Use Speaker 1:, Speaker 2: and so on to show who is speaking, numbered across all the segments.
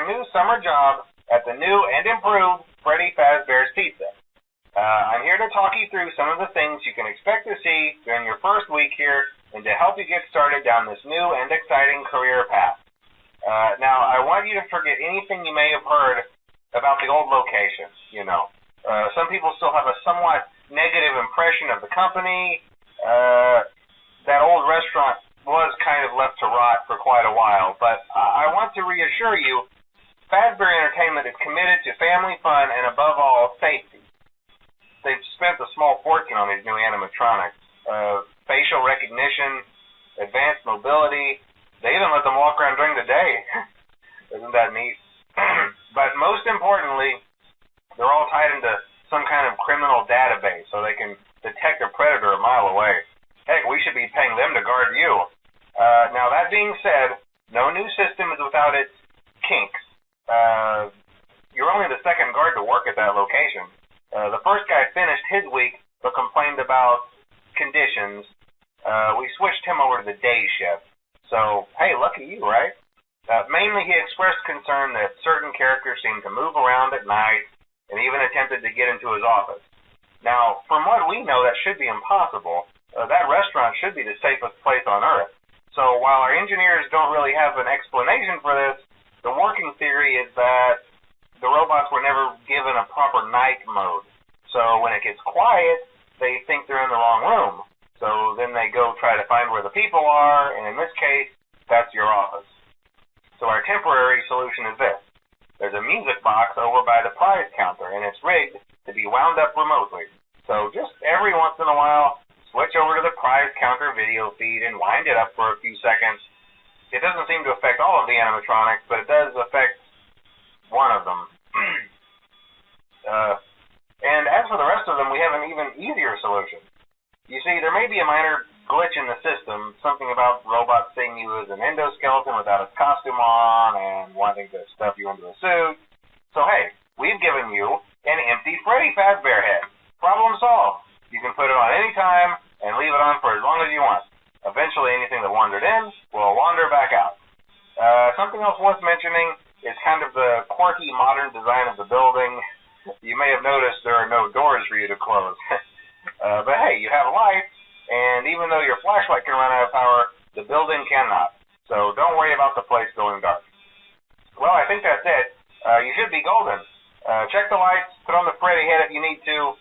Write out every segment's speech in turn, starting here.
Speaker 1: your new summer job at the new and improved Freddy Fazbear's Pizza. I'm here to talk you through some of the things you can expect to see during your first week here and to help you get started down this new and exciting career path. Now, I want you to forget anything you may have heard about the old location. Some people still have a somewhat negative impression of the company. That old restaurant was kind of left to rot for quite a while, but I want to reassure you, Fazbear Entertainment is committed to family fun and, above all, safety. They've spent a small fortune on these new animatronics. Facial recognition, advanced mobility. They even let them walk around during the day. Isn't that neat? But most importantly, they're all tied into some kind of criminal database so they can detect a predator a mile away. Heck, we should be paying them to guard you. Now, that being said, no new system is without its kinks. You're only the second guard to work at that location. The first guy finished his week but complained about conditions. We switched him over to the day shift. So, hey, lucky you, right? Mainly he expressed concern that certain characters seemed to move around at night and even attempted to get into his office. Now, from what we know, that should be impossible. That restaurant should be the safest place on Earth. So while our engineers don't really have an explanation for this, the working theory is that the robots were never given a proper night mode. So when it gets quiet, they think they're in the wrong room. So then they go try to find where the people are, and in this case, that's your office. So our temporary solution is this. There's a music box over by the prize counter, and it's rigged to be wound up remotely. So just every once in a while, switch over to the prize counter video feed and wind it up for a few seconds. It doesn't seem to affect all of the animatronics, but it does affect one of them. And as for the rest of them, we have an even easier solution. You see, there may be a minor glitch in the system, something about robots seeing you as an endoskeleton without a costume on and wanting to stuff you into a suit. So hey, we've given you an empty Freddy Fazbear head. Problem solved. You can put it on any time and leave it on for as long as you want. Eventually, anything that wandered in will wander back out. Something else worth mentioning is kind of the quirky modern design of the building. You may have noticed there are no doors for you to close. But hey, you have lights, and even though your flashlight can run out of power, the building cannot. So don't worry about the place going dark. Well, I think that's it. You should be golden. Check the lights, put on the Freddy head if you need to.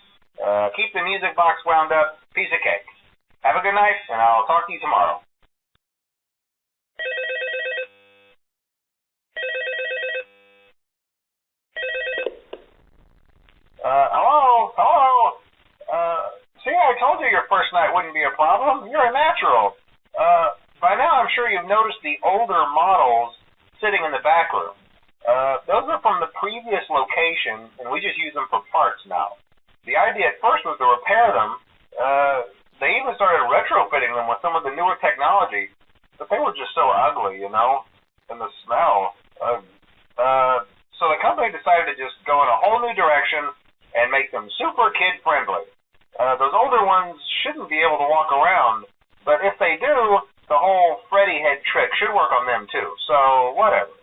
Speaker 1: Keep the music box wound up. Piece of cake. Have a good night, and I'll talk to you tomorrow. Hello? See, I told you your first night wouldn't be a problem. You're a natural. By now, I'm sure you've noticed the older models sitting in the back room. Those are from the previous location, and we just use them for parts now. The idea at first was to repair them. They even started retrofitting them with some of the newer technology, but they were just so ugly, and the smell. So the company decided to just go in a whole new direction and make them super kid-friendly. Those older ones shouldn't be able to walk around, but if they do, the whole Freddy head trick should work on them too, so whatever.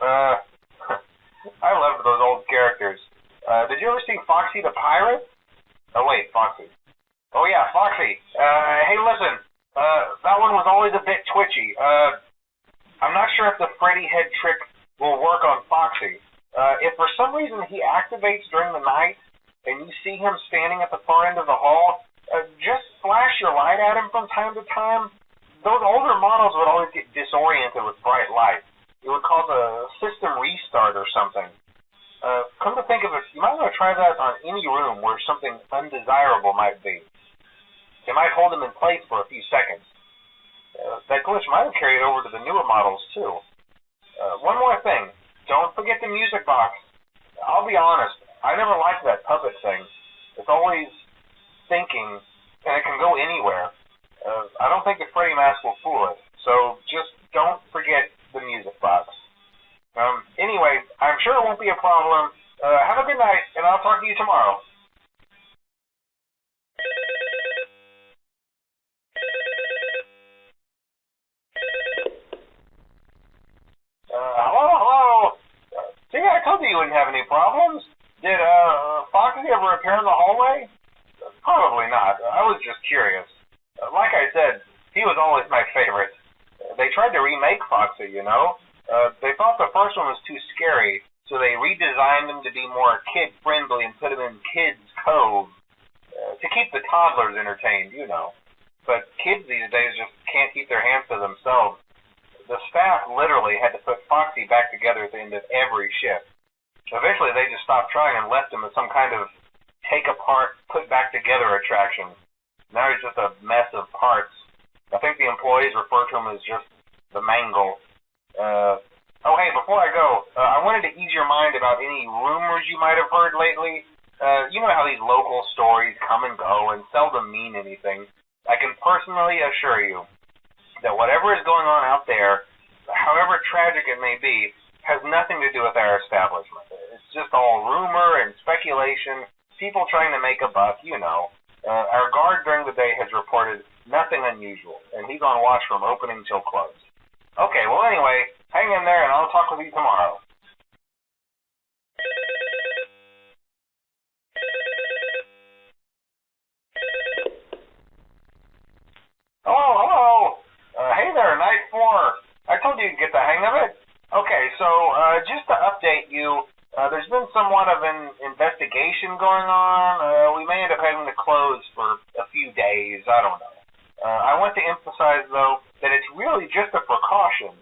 Speaker 1: I loved those old characters. Did you ever see Foxy the Pirate? Oh, wait, Foxy. Oh, yeah, Foxy. Hey, listen, that one was always a bit twitchy. I'm not sure if the Freddy head trick will work on Foxy. If for some reason he activates during the night and you see him standing at the far end of the hall, just flash your light at him from time to time. Those older models would always get disoriented with bright light. It would cause a system restart or something. Come to think of it, you might want to try that on any room where something undesirable might be. It might hold them in place for a few seconds. That glitch might have carried over to the newer models, too. One more thing. Don't forget the music box. I'll be honest, I never liked that puppet thing. It's always thinking, and it can go anywhere. I don't think the Freddy mask will fool it, so just don't forget the music box. Anyway, I'm sure it won't be a problem. Have a good night, and I'll talk to you tomorrow. Hello? Did Foxy ever appear in the hallway? Probably not. I was just curious. Like I said, he was always my favorite. They tried to remake Foxy, you know? They thought the first one was too scary, so they redesigned him to be more kid-friendly and put him in Kids Cove to keep the toddlers entertained, you know. But kids these days just can't keep their hands to themselves. The staff literally had to put Foxy back together at the end of every shift. Eventually, they just stopped trying and left him as some kind of take-apart, put-back-together attraction. Now he's just a mess of parts. I think the employees refer to him as just the Mangle. Oh, hey, before I go, I wanted to ease your mind about any rumors you might have heard lately. You know how these local stories come and go and seldom mean anything. I can personally assure you that whatever is going on out there, however tragic it may be, has nothing to do with our establishment. It's just all rumor and speculation, people trying to make a buck, you know. Our guard during the day has reported nothing unusual, and he's on watch from opening till close. Okay, well anyway, hang in there and I'll talk with you tomorrow. Hello. Hey there, Night 4. I told you to get the hang of it. Okay, so just to update you, there's been somewhat of an investigation going on. We may end up having to close for a few days. I don't know. I want to emphasize, though, that it's really just a precaution.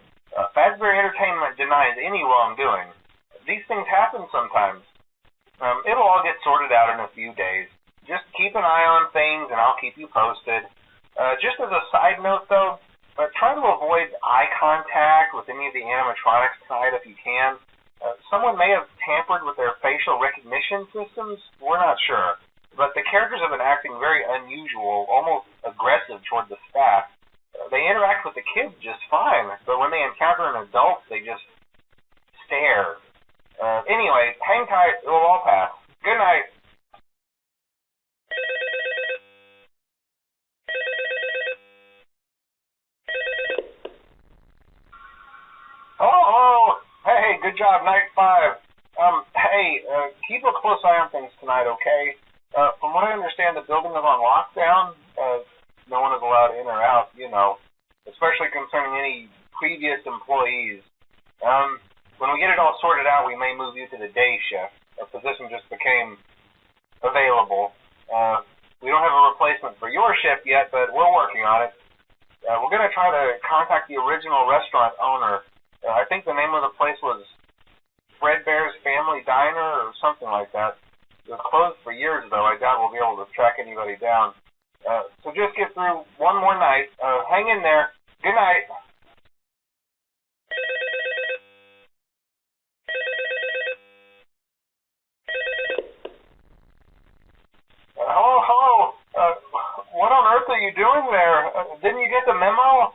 Speaker 1: Fazbear Entertainment denies any wrongdoing. These things happen sometimes. It'll all get sorted out in a few days. Just keep an eye on things, and I'll keep you posted. Just as a side note, though, try to avoid eye contact with any of the animatronics tonight if you can. Someone may have tampered with their facial recognition systems. We're not sure. But the characters have been acting very unusual, almost aggressive toward the staff. They interact with the kids just fine, but when they encounter an adult, they just stare. Anyway, hang tight. It will all pass. Good night. Hello. Hey, good job, Night 5. Keep a close eye on things tonight, okay? From what I understand, the building is on lockdown. No one is allowed in or out, you know, especially concerning any previous employees. When we get it all sorted out, we may move you to the day shift. A position just became available. We don't have a replacement for your shift yet, but we're working on it. We're going to try to contact the original restaurant owner. I think the name of the place was Fredbear's Family Diner or something like that. It was closed for years, though. I doubt we'll be able to track anybody down. So just get through one more night. Hang in there. Good night. Hello. What on earth are you doing there? Didn't you get the memo?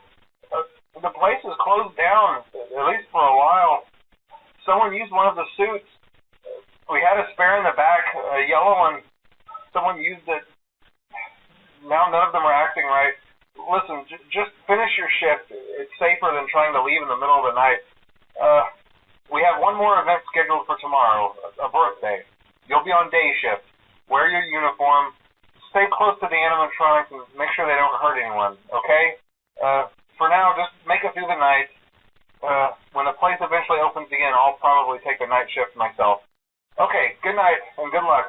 Speaker 1: The place is closed down, at least for a while. Someone used one of the suits. We had a spare in the back, a yellow one. Someone used it. Now none of them are acting right. Listen, just finish your shift. It's safer than trying to leave in the middle of the night. We have one more event scheduled for tomorrow, a birthday. You'll be on day shift. Wear your uniform. Stay close to the animatronics and make sure they don't hurt anyone, okay? For now, just make it through the night. When the place eventually opens again, I'll probably take a night shift myself. Okay, good night and good luck.